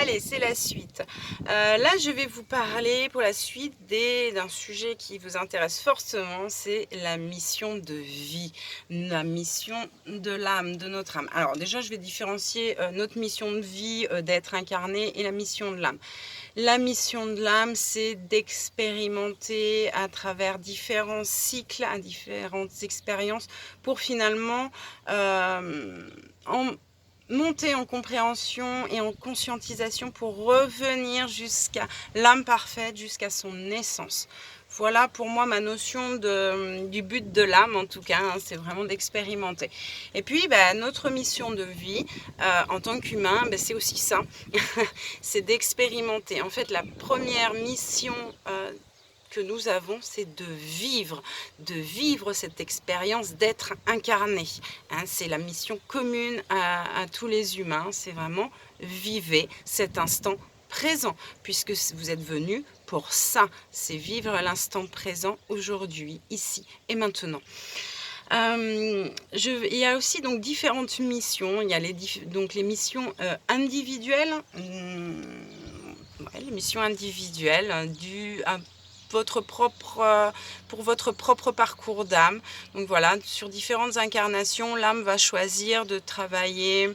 Allez, c'est la suite. Là, je vais vous parler pour la suite d'un sujet qui vous intéresse fortement, c'est la mission de vie, la mission de l'âme, de notre âme. Alors déjà, je vais différencier notre mission de vie, d'être incarné, et la mission de l'âme. La mission de l'âme, c'est d'expérimenter à travers différents cycles, à différentes expériences, pour finalement monter en compréhension et en conscientisation pour revenir jusqu'à l'âme parfaite, jusqu'à son essence. Voilà pour moi ma notion du but de l'âme, en tout cas, hein, c'est vraiment d'expérimenter. Et puis notre mission de vie en tant qu'humain, c'est aussi ça, c'est d'expérimenter. En fait, la première mission que nous avons, c'est de vivre cette expérience d'être incarné. Hein, c'est la mission commune à tous les humains, c'est vraiment vivre cet instant présent, puisque vous êtes venus pour ça, c'est vivre l'instant présent aujourd'hui, ici et maintenant. Il y a aussi donc différentes missions. Il y a les missions individuelles, les missions individuelles pour votre propre parcours d'âme. Donc voilà, sur différentes incarnations, l'âme va choisir de travailler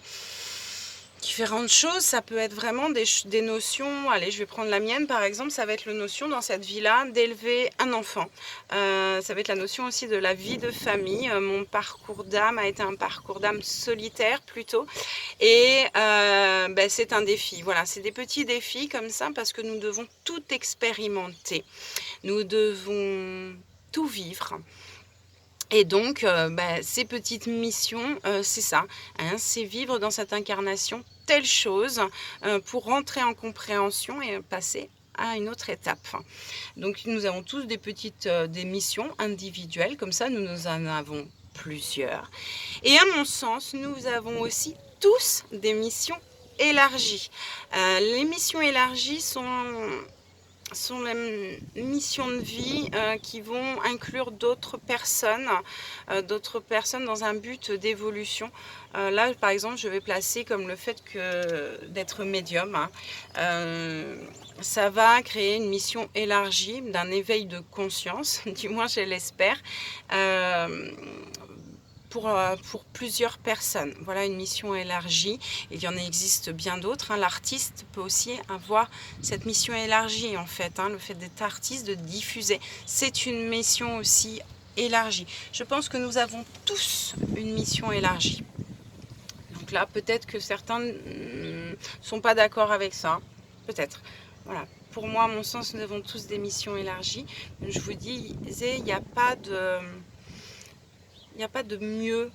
différentes choses. Ça peut être vraiment des notions. Allez, je vais prendre la mienne par exemple. Ça va être la notion dans cette vie-là d'élever un enfant. Ça va être la notion aussi de la vie de famille. Mon parcours d'âme a été un parcours d'âme solitaire plutôt. Et c'est un défi. Voilà, c'est des petits défis comme ça parce que nous devons tout expérimenter. Nous devons tout vivre. Et donc, ces petites missions, c'est ça, hein, c'est vivre dans cette incarnation telle chose pour rentrer en compréhension et passer à une autre étape. Donc, nous avons tous des missions individuelles, comme ça, nous en avons plusieurs. Et à mon sens, nous avons aussi tous des missions élargies. Les missions élargies sont les missions de vie qui vont inclure d'autres personnes dans un but d'évolution. Là, par exemple, je vais placer comme le fait d'être médium. Ça va créer une mission élargie d'un éveil de conscience, du moins je l'espère, pour plusieurs personnes. Voilà une mission élargie. Il y en existe bien d'autres. Hein. L'artiste peut aussi avoir cette mission élargie en fait. Hein. Le fait d'être artiste, de diffuser, c'est une mission aussi élargie. Je pense que nous avons tous une mission élargie. Donc là, peut-être que certains ne sont pas d'accord avec ça. Peut-être. Voilà. Pour moi, à mon sens, nous avons tous des missions élargies. Je vous disais, il n'y a pas de mieux,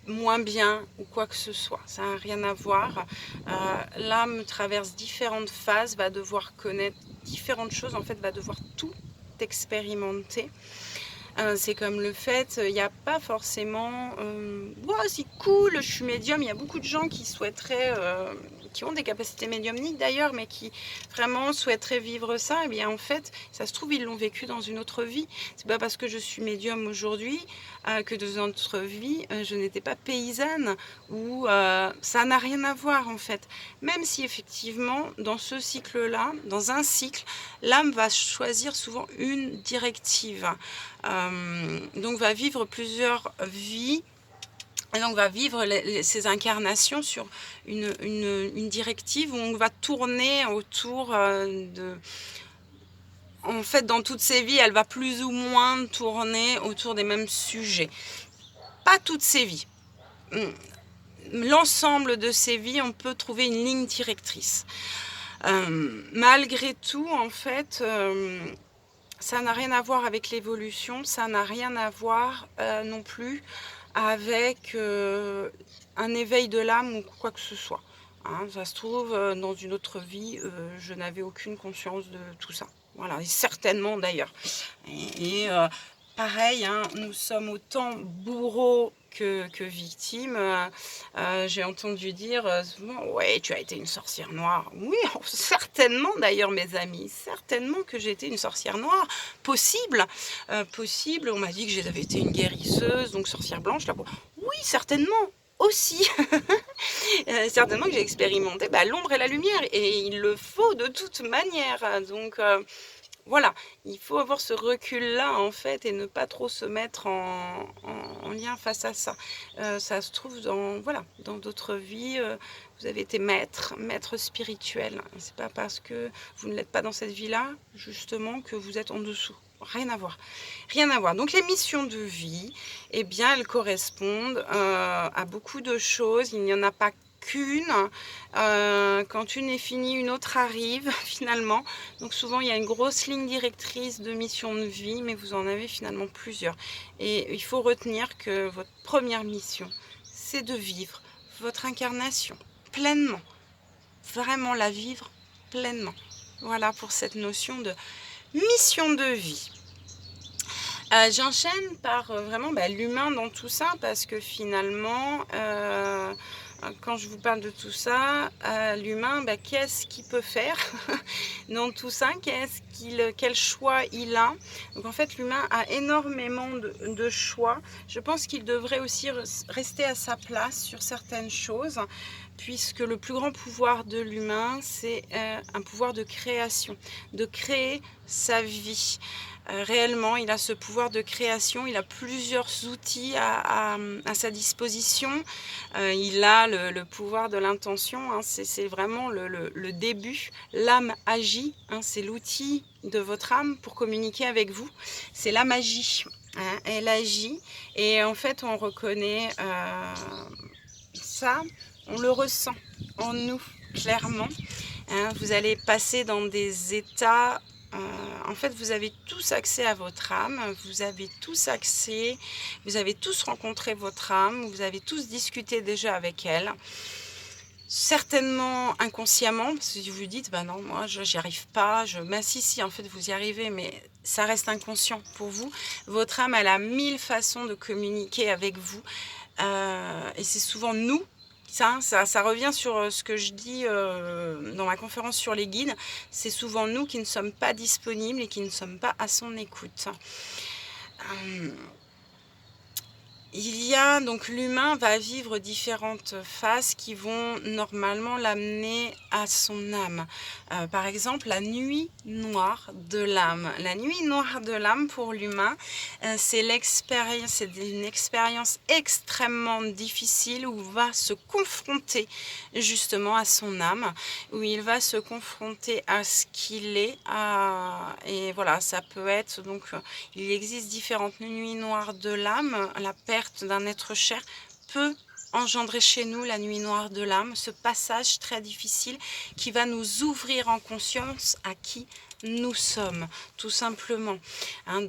moins bien ou quoi que ce soit. Ça n'a rien à voir. L'âme traverse différentes phases, va devoir connaître différentes choses, en fait, va devoir tout expérimenter. C'est comme le fait, il n'y a pas forcément c'est cool, je suis médium. Il y a beaucoup de gens qui souhaiteraient, qui ont des capacités médiumniques d'ailleurs, mais qui vraiment souhaiteraient vivre ça. Et bien en fait, ça se trouve, ils l'ont vécu dans une autre vie. C'est pas parce que je suis médium aujourd'hui que dans une autre vie, je n'étais pas paysanne, ou ça n'a rien à voir en fait. Même si effectivement, dans ce cycle-là, dans un cycle, l'âme va choisir souvent une directive. Donc va vivre plusieurs vies, et donc va vivre ces incarnations sur une directive où on va tourner autour en fait, dans toutes ces vies, elle va plus ou moins tourner autour des mêmes sujets. Pas toutes ces vies. L'ensemble de ces vies, on peut trouver une ligne directrice. Malgré tout, en fait, ça n'a rien à voir avec l'évolution, ça n'a rien à voir non plus avec un éveil de l'âme ou quoi que ce soit. Hein, ça se trouve, dans une autre vie, je n'avais aucune conscience de tout ça. Voilà, et certainement d'ailleurs. Et pareil, hein, nous sommes autant bourreaux que victimes. J'ai entendu dire souvent, ouais, tu as été une sorcière noire. Oui, certainement d'ailleurs, mes amis, certainement que j'ai été une sorcière noire. Possible, possible. On m'a dit que j'avais été une guérisseuse, donc sorcière blanche. Là, oui, certainement aussi. certainement que j'ai expérimenté l'ombre et la lumière, et il le faut de toute manière. Donc voilà, il faut avoir ce recul-là en fait et ne pas trop se mettre en lien face à ça. Ça se trouve dans d'autres vies, vous avez été maître spirituel. C'est pas parce que vous ne l'êtes pas dans cette vie-là, justement, que vous êtes en dessous. Rien à voir. Rien à voir. Donc les missions de vie, eh bien, elles correspondent à beaucoup de choses. Il n'y en a pas qu'une. Quand une est finie, une autre arrive finalement. Donc souvent il y a une grosse ligne directrice de mission de vie, mais vous en avez finalement plusieurs. Et il faut retenir que votre première mission, c'est de vivre votre incarnation pleinement. Vraiment la vivre pleinement. Voilà pour cette notion de mission de vie. J'enchaîne par vraiment l'humain dans tout ça, parce que finalement, quand je vous parle de tout ça, l'humain, qu'est-ce qu'il peut faire dans tout ça, quel choix il a. Donc en fait, l'humain a énormément de choix. Je pense qu'il devrait aussi rester à sa place sur certaines choses, puisque le plus grand pouvoir de l'humain, c'est un pouvoir de création, de créer sa vie. Réellement, il a ce pouvoir de création, il a plusieurs outils à sa disposition. Il a le pouvoir de l'intention, hein, c'est vraiment le début. L'âme agit, hein, c'est l'outil de votre âme pour communiquer avec vous. C'est la magie, hein, elle agit, et en fait on reconnaît ça, on le ressent en nous clairement. Hein, vous allez passer dans des états. En fait, vous avez tous accès à votre âme, vous avez tous accès, vous avez tous rencontré votre âme, vous avez tous discuté déjà avec elle. Certainement inconsciemment, parce que vous vous dites, non, moi, j'y arrive pas, si, en fait, vous y arrivez, mais ça reste inconscient pour vous. Votre âme, elle a 1000 façons de communiquer avec vous, et c'est souvent nous. Ça revient sur ce que je dis dans ma conférence sur les guides. C'est souvent nous qui ne sommes pas disponibles et qui ne sommes pas à son écoute. Il y a donc l'humain va vivre différentes phases qui vont normalement l'amener à son âme. Par exemple, la nuit noire de l'âme. La nuit noire de l'âme pour l'humain, c'est une expérience extrêmement difficile où il va se confronter justement à son âme, où il va se confronter à ce qu'il est. Et voilà, ça peut être donc, il existe différentes nuits noires de l'âme. La perte d'un être cher peut engendrer chez nous la nuit noire de l'âme, ce passage très difficile qui va nous ouvrir en conscience à qui nous sommes, tout simplement. Hein,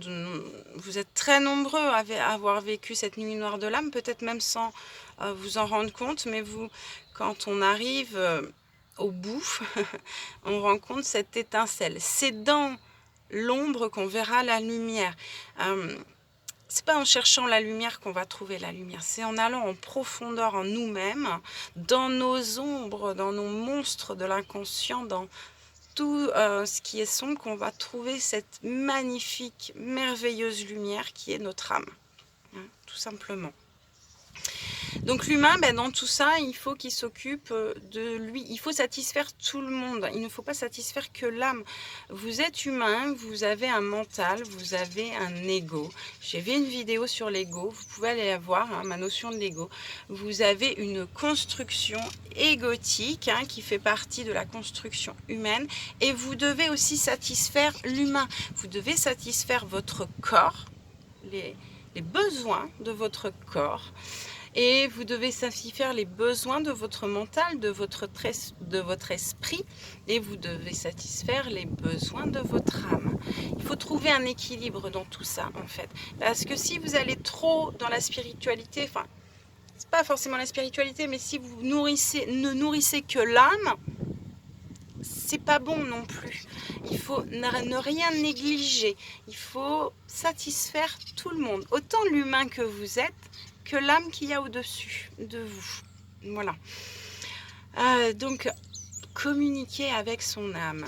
vous êtes très nombreux à avoir vécu cette nuit noire de l'âme, peut-être même sans vous en rendre compte, mais quand on arrive au bout, on rencontre cette étincelle. C'est dans l'ombre qu'on verra la lumière. C'est pas en cherchant la lumière qu'on va trouver la lumière, c'est en allant en profondeur en nous-mêmes, dans nos ombres, dans nos monstres de l'inconscient, dans tout ce qui est sombre, qu'on va trouver cette magnifique, merveilleuse lumière qui est notre âme, hein, tout simplement. Donc l'humain, dans tout ça, il faut qu'il s'occupe de lui. Il faut satisfaire tout le monde. Il ne faut pas satisfaire que l'âme. Vous êtes humain, vous avez un mental, vous avez un ego. J'ai vu une vidéo sur l'ego, vous pouvez aller la voir, hein, ma notion de l'ego. Vous avez une construction égotique qui fait partie de la construction humaine, et vous devez aussi satisfaire l'humain. Vous devez satisfaire votre corps, les besoins de votre corps. Et vous devez satisfaire les besoins de votre mental, de votre esprit, et vous devez satisfaire les besoins de votre âme. Il faut trouver un équilibre dans tout ça, en fait. Parce que si vous allez trop dans la spiritualité, enfin, c'est pas forcément la spiritualité, mais si vous ne nourrissez que l'âme, c'est pas bon non plus. Il faut ne rien négliger. Il faut satisfaire tout le monde. Autant l'humain que vous êtes, que l'âme qu'il y a au-dessus de vous. Voilà. Donc, communiquer avec son âme.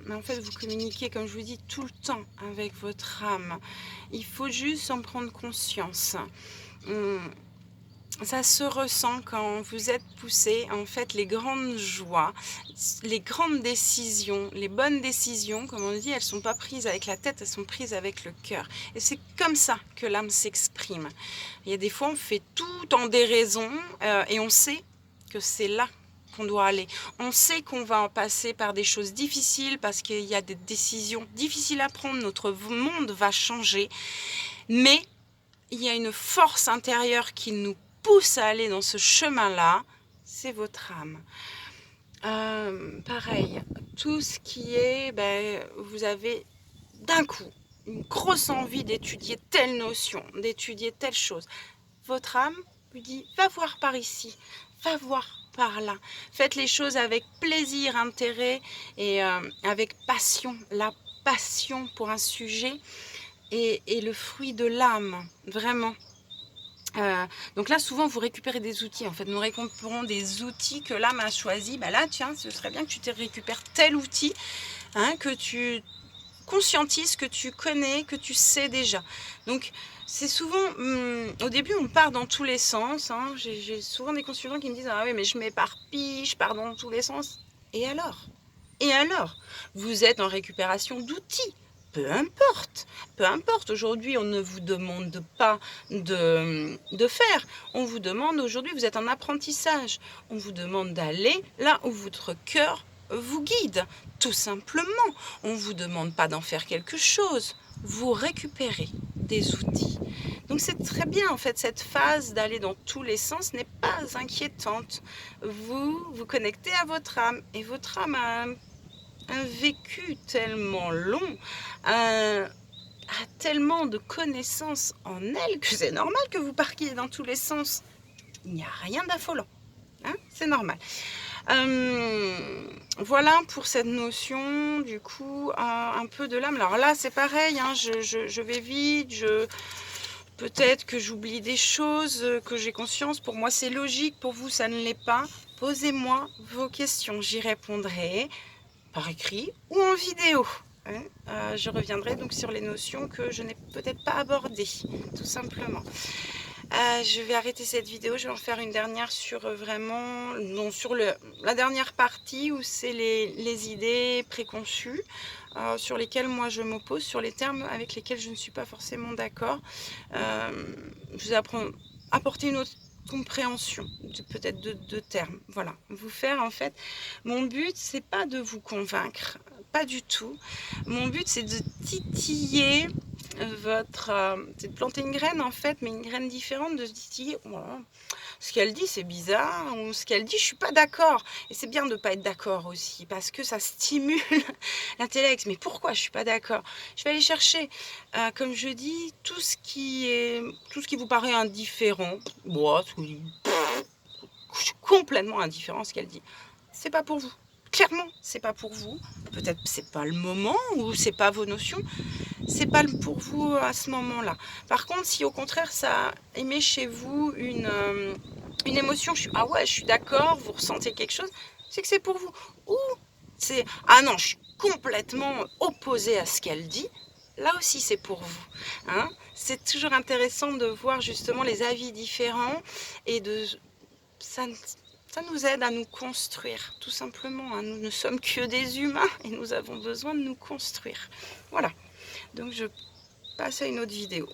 Mais en fait, vous communiquez, comme je vous dis, tout le temps avec votre âme. Il faut juste en prendre conscience. Ça se ressent quand vous êtes poussé. En fait, les grandes joies, les grandes décisions, les bonnes décisions, comme on dit, elles ne sont pas prises avec la tête, elles sont prises avec le cœur. Et c'est comme ça que l'âme s'exprime. Il y a des fois, on fait tout en déraison et on sait que c'est là qu'on doit aller. On sait qu'on va en passer par des choses difficiles parce qu'il y a des décisions difficiles à prendre. Notre monde va changer. Mais il y a une force intérieure qui nous pousse à aller dans ce chemin-là, c'est votre âme. Pareil, tout ce qui est, vous avez d'un coup une grosse envie d'étudier telle notion, d'étudier telle chose. Votre âme lui dit, va voir par ici, va voir par là. Faites les choses avec plaisir, intérêt et avec passion. La passion pour un sujet est le fruit de l'âme, vraiment. Donc là, souvent, vous récupérez des outils. En fait, nous récupérons des outils que l'âme a choisis. Là, tiens, ce serait bien que tu te récupères tel outil, hein, que tu conscientises, que tu connais, que tu sais déjà. Donc, c'est souvent, au début, on part dans tous les sens. Hein. J'ai souvent des consultants qui me disent « Ah oui, mais je m'éparpille, je pars dans tous les sens. » Et alors ? Et alors ? Vous êtes en récupération d'outils. Peu importe, aujourd'hui on ne vous demande pas de faire, on vous demande aujourd'hui, vous êtes en apprentissage, on vous demande d'aller là où votre cœur vous guide, tout simplement. On ne vous demande pas d'en faire quelque chose, vous récupérez des outils. Donc c'est très bien en fait, cette phase d'aller dans tous les sens n'est pas inquiétante. Vous vous connectez à votre âme et votre âme a un vécu tellement long, a tellement de connaissances en elle que c'est normal que vous partiez dans tous les sens. Il n'y a rien d'affolant, hein, c'est normal. Voilà pour cette notion du coup un peu de l'âme. Alors là c'est pareil, hein, je vais vite, peut-être que j'oublie des choses, que j'ai conscience. Pour moi c'est logique, pour vous ça ne l'est pas. Posez-moi vos questions, j'y répondrai par écrit ou en vidéo. Je reviendrai donc sur les notions que je n'ai peut-être pas abordées, tout simplement. Je vais arrêter cette vidéo, je vais en faire une dernière sur vraiment, non, sur la dernière partie où c'est les idées préconçues sur lesquelles moi je m'oppose, sur les termes avec lesquels je ne suis pas forcément d'accord. Je vais apporter une autre compréhension peut-être de termes, voilà, vous faire en fait, mon but c'est pas de vous convaincre, pas du tout, mon but c'est de titiller c'est de planter une graine en fait, mais une graine différente, de se titiller, voilà, ce qu'elle dit c'est bizarre, ou ce qu'elle dit je suis pas d'accord, et c'est bien de pas être d'accord aussi, parce que ça stimule l'intellect, mais pourquoi je suis pas d'accord, je vais aller chercher, comme je dis, tout ce qui vous paraît indifférent, moi, je suis complètement indifférent à ce qu'elle dit, c'est pas pour vous. Clairement, c'est pas pour vous. Peut-être c'est pas le moment ou c'est pas vos notions. C'est pas pour vous à ce moment-là. Par contre, si au contraire ça émet chez vous une émotion, ah ouais, je suis d'accord, vous ressentez quelque chose, c'est que c'est pour vous. Ou c'est ah non, je suis complètement opposée à ce qu'elle dit. Là aussi, c'est pour vous. Hein, c'est toujours intéressant de voir justement les avis différents et ça nous aide à nous construire, tout simplement. Hein. Nous ne sommes que des humains et nous avons besoin de nous construire. Voilà. Donc je passe à une autre vidéo.